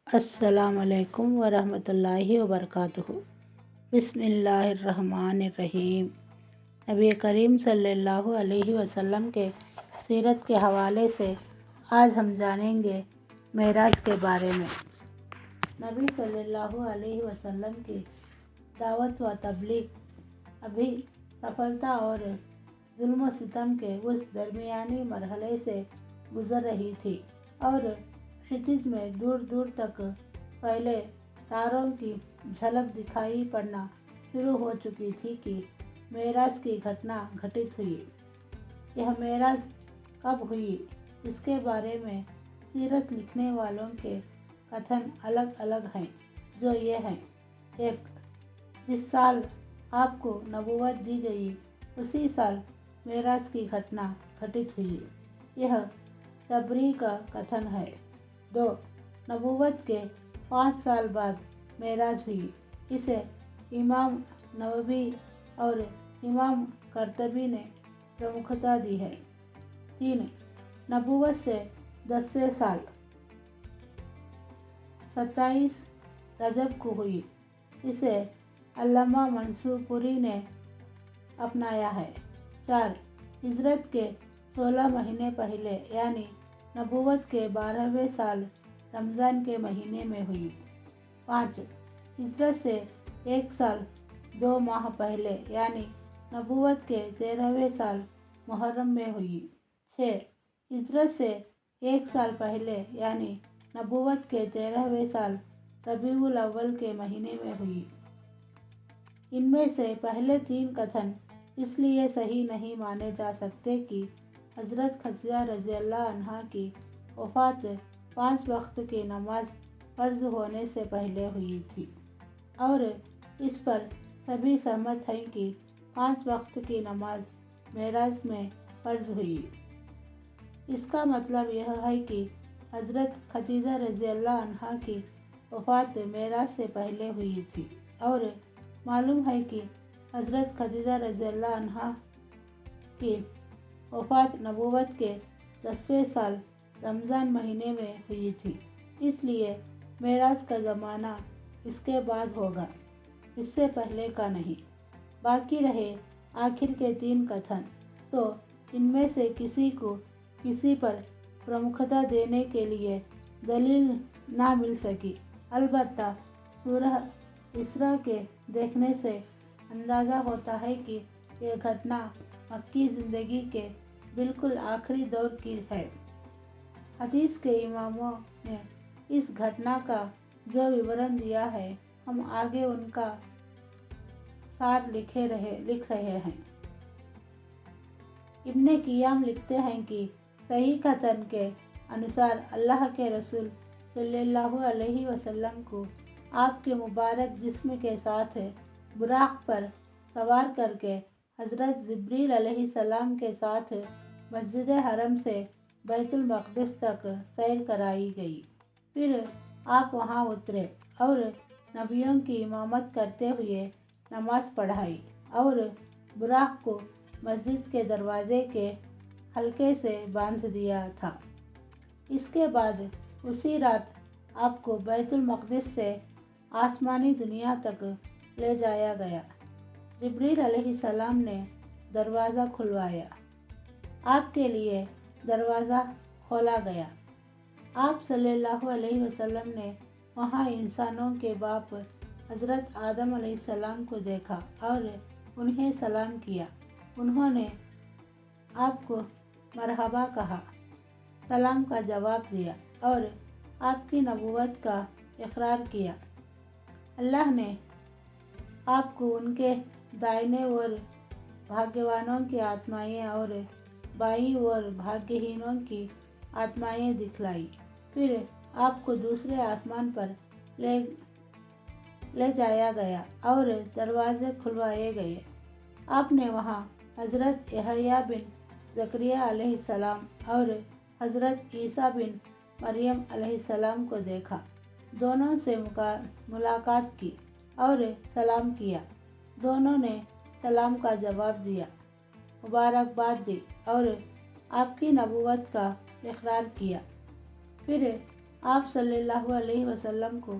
السلام علیکم ورحمۃ اللہ وبرکاتہ۔ بسم اللہ الرحمن الرحیم۔ نبی کریم صلی اللہ علیہ وسلم کے سیرت کے حوالے سے آج ہم جانیں گے معراج کے بارے میں۔ نبی صلی اللہ علیہ وسلم کی دعوت و تبلیغ ابھی سفلتا اور ظلم و ستم کے اس درمیانی مرحلے سے گزر رہی تھی اور خطے میں دور دور تک پھیلے تاروں کی جھلک دکھائی پڑنا شروع ہو چکی تھی کہ معراج کی گھٹنا گھٹت ہوئی۔ یہ معراج کب ہوئی، اس کے بارے میں سیرت لکھنے والوں کے کتھن الگ الگ ہیں، جو یہ ہیں: 1. جس سال آپ کو نبوت دی گئی اسی سال معراج کی گھٹنا گھٹت ہوئی، یہ طبری کا کتھن ہے۔ 2. نبوت کے 5 سال بعد معراج ہوئی، اسے امام نووی اور امام قرطبی نے پرمکھتا دی ہے۔ 3. نبوت سے 10ویں سال 27 رجب کو ہوئی، اسے علامہ منصور پوری نے اپنایا ہے۔ 4. ہجرت کے 16 مہینے پہلے یعنی نبوت کے 12ویں سال رمضان کے مہینے میں ہوئی۔ 5. ہجرت سے 1 سال 2 ماہ پہلے یعنی نبوت کے 13ویں سال محرم میں ہوئی۔ 6. ہجرت سے 1 سال پہلے یعنی نبوت کے 13ویں سال ربیع الاول کے مہینے میں ہوئی۔ ان میں سے پہلے 3 کتھن اس لیے صحیح نہیں مانے جا سکتے کہ حضرت خدیجہ رضی اللہ عنہا کی وفات 5 وقت کی نماز فرض ہونے سے پہلے ہوئی تھی، اور اس پر سبھی سہمت ہیں کہ 5 وقت کی نماز معراج میں فرض ہوئی۔ اس کا مطلب یہ ہے کہ حضرت خدیجہ رضی اللہ عنہا کی وفات معراج سے پہلے ہوئی تھی، اور معلوم ہے کہ حضرت خدیجہ رضی اللہ عنہا کی وفات نبوت کے 10ویں سال رمضان مہینے میں ہوئی تھی، اس لیے معراج کا زمانہ اس کے بعد ہوگا، اس سے پہلے کا نہیں۔ باقی رہے آخر کے 3 کتھن، تو ان میں سے کسی کو کسی پر پرمکھتا دینے کے لیے دلیل نہ مل سکی۔ البتہ سورہ اسراء کے دیکھنے سے اندازہ ہوتا ہے کہ یہ گھٹنا مکی زندگی کے بالکل آخری دور کی ہے۔ حدیث کے اماموں نے اس گھٹنا کا جو وورن دیا ہے، ہم آگے ان کا سار لکھ رہے ہیں۔ ابن قیم لکھتے ہیں کہ صحیح کتھن کے انوسار اللہ کے رسول صلی اللہ علیہ وسلم کو آپ کے مبارک جسم کے ساتھ براق پر سوار کر کے حضرت جبریل علیہ السلام کے ساتھ مسجد حرم سے بیت المقدس تک سیر کرائی گئی۔ پھر آپ وہاں اترے اور نبیوں کی امامت کرتے ہوئے نماز پڑھائی اور براق کو مسجد کے دروازے کے حلقے سے باندھ دیا تھا۔ اس کے بعد اسی رات آپ کو بیت المقدس سے آسمانی دنیا تک لے جایا گیا۔ جبریل علیہ السلام نے دروازہ کھلوایا، آپ کے لیے دروازہ کھولا گیا۔ آپ صلی اللہ علیہ وسلم نے وہاں انسانوں کے باپ حضرت آدم علیہ السلام کو دیکھا اور انہیں سلام کیا۔ انہوں نے آپ کو مرحبا کہا، سلام کا جواب دیا اور آپ کی نبوت کا اقرار کیا۔ اللہ نے آپ کو ان کے دائیں اور بھاگیوانوں کی آتمائیں اور بائیں اور بھاگہینوں کی آتمائیں دکھلائی۔ پھر آپ کو دوسرے آسمان پر لے جایا گیا اور دروازے کھلوائے گئے۔ آپ نے وہاں حضرت یحییٰ بن زکریا علیہ السلام اور حضرت عیسیٰ بن مریم علیہ السلام کو دیکھا، دونوں سے ملاقات کی اور سلام کیا۔ دونوں نے سلام کا جواب دیا، مبارکباد دی اور آپ کی نبوت کا اقرار کیا۔ پھر آپ صلی اللہ علیہ وسلم کو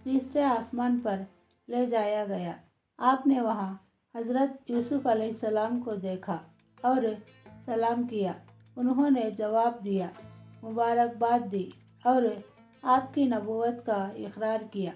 تیسرے آسمان پر لے جایا گیا۔ آپ نے وہاں حضرت یوسف علیہ السلام کو دیکھا اور سلام کیا۔ انہوں نے جواب دیا، مبارکباد دی اور آپ کی نبوت کا اقرار کیا۔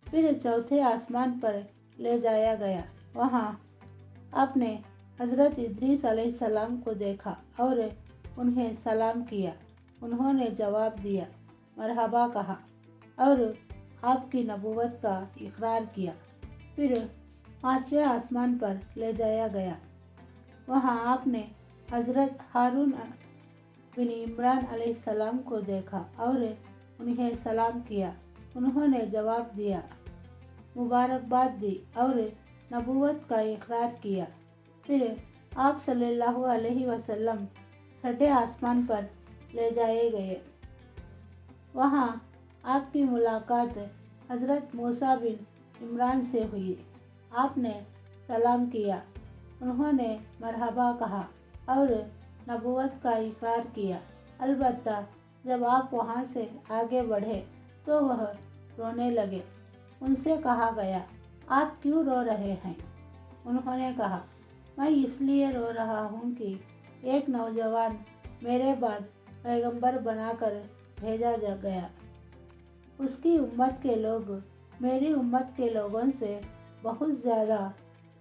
پھر چوتھے آسمان پر لے جایا گیا۔ وہاں آپ نے حضرت ادریس علیہ السلام کو دیکھا اور انہیں سلام کیا۔ انہوں نے جواب دیا، مرحبا کہا اور آپ کی نبوت کا اقرار کیا۔ پھر پانچویں آسمان پر لے جایا گیا۔ وہاں آپ نے حضرت ہارون بن عمران علیہ السلام کو دیکھا اور انہیں سلام کیا۔ انہوں نے جواب دیا، مبارکباد دی اور نبوت کا اقرار کیا۔ پھر آپ صلی اللہ علیہ وسلم چھٹے آسمان پر لے جائے گئے۔ وہاں آپ کی ملاقات حضرت موسیٰ بن عمران سے ہوئی۔ آپ نے سلام کیا۔ انہوں نے مرحبا کہا اور نبوت کا اقرار کیا۔ البتہ جب آپ وہاں سے آگے بڑھے تو وہ رونے لگے۔ ان سے کہا گیا، آپ کیوں رو رہے ہیں؟ انہوں نے کہا، میں اس لیے رو رہا ہوں کہ ایک نوجوان میرے بعد پیغمبر بنا کر بھیجا گیا۔ اس کی امت کے لوگ میری امت کے لوگوں سے بہت زیادہ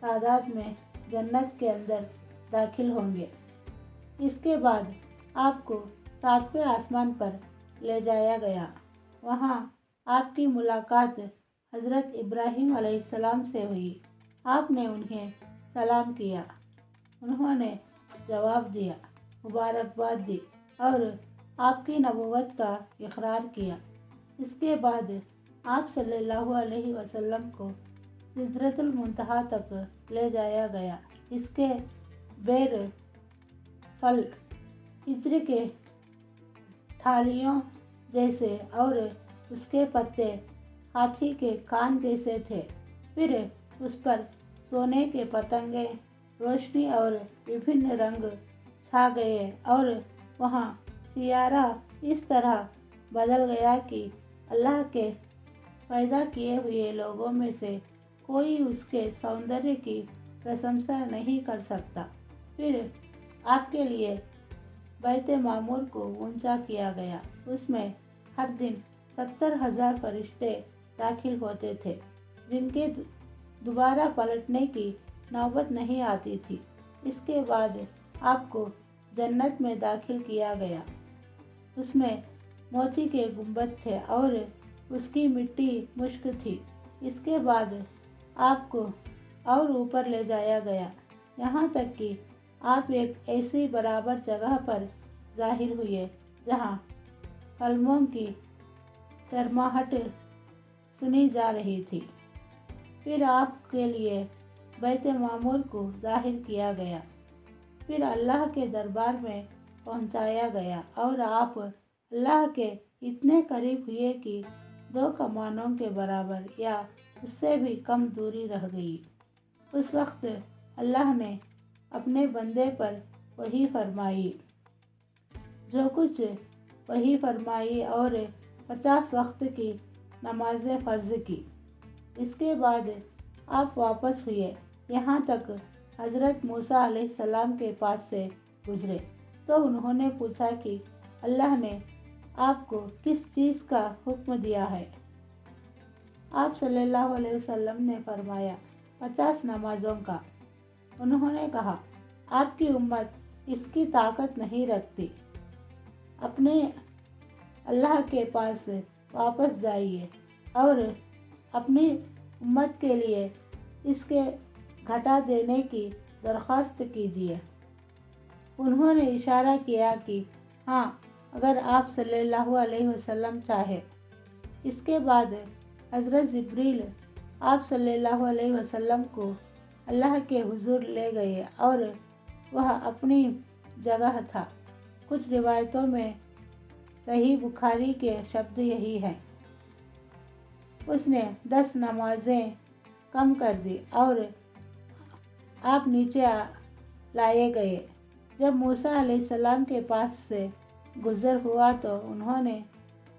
تعداد میں جنت کے اندر داخل ہوں گے۔ اس کے بعد آپ کو ساتویں آسمان پر لے جایا گیا۔ وہاں آپ کی ملاقات حضرت ابراہیم علیہ السلام سے ہوئی۔ آپ نے انہیں سلام کیا۔ انہوں نے جواب دیا، مبارکباد دی اور آپ کی نبوت کا اقرار کیا۔ اس کے بعد آپ صلی اللہ علیہ وسلم کو سدرۃ المنتہا تک لے جایا گیا۔ اس کے بیر پھل ہجر کے ٹھالیوں جیسے اور اس کے پتے ہاتھی کے کان جیسے تھے۔ پھر اس پر سونے کے پتنگیں، روشنی اور وبھن رنگ چھا گئے اور وہاں سیارہ اس طرح بدل گیا کہ اللہ کے پیدا کیے ہوئے لوگوں میں سے کوئی اس کے سوندر کی پرشنسا نہیں کر سکتا۔ پھر آپ کے لیے بیت معمور کو اونچا کیا گیا۔ اس میں ہر دن 70,000 فرشتے داخل ہوتے تھے، جن کے دوبارہ پلٹنے کی نوبت نہیں آتی تھی۔ اس کے بعد آپ کو جنت میں داخل کیا گیا۔ اس میں موتی کے گنبد تھے اور اس کی مٹی مشک تھی۔ اس کے بعد آپ کو اور اوپر لے جایا گیا، یہاں تک کہ آپ ایک ایسی برابر جگہ پر ظاہر ہوئے جہاں کلموں کی گرماہٹ سنی جا رہی تھی۔ پھر آپ کے لیے بیت معمور کو ظاہر کیا گیا۔ پھر اللہ کے دربار میں پہنچایا گیا اور آپ اللہ کے اتنے قریب ہوئے کہ 2 کمانوں کے برابر یا اس سے بھی کم دوری رہ گئی۔ اس وقت اللہ نے اپنے بندے پر وحی فرمائی، جو کچھ وحی فرمائی اور 50 وقت کی نمازیں فرض کی۔ اس کے بعد آپ واپس ہوئے، یہاں تک حضرت موسیٰ علیہ السلام کے پاس سے گزرے تو انہوں نے پوچھا کہ اللہ نے آپ کو کس چیز کا حکم دیا ہے؟ آپ صلی اللہ علیہ وسلم نے فرمایا، 50 نمازوں کا۔ انہوں نے کہا، آپ کی امت اس کی طاقت نہیں رکھتی، اپنے اللہ کے پاس واپس جائیے اور اپنی امت کے لیے اس کے گھٹا دینے کی درخواست کیجیے۔ انہوں نے اشارہ کیا کہ ہاں، اگر آپ صلی اللہ علیہ وسلم چاہے۔ اس کے بعد حضرت جبریل آپ صلی اللہ علیہ وسلم کو اللہ کے حضور لے گئے اور وہ اپنی جگہ تھا۔ کچھ روایتوں میں صحیح بخاری کے شبد یہی ہیں، اس نے 10 نمازیں کم کر دی اور آپ نیچے لائے گئے۔ جب موسیٰ علیہ السلام کے پاس سے گزر ہوا تو انہوں نے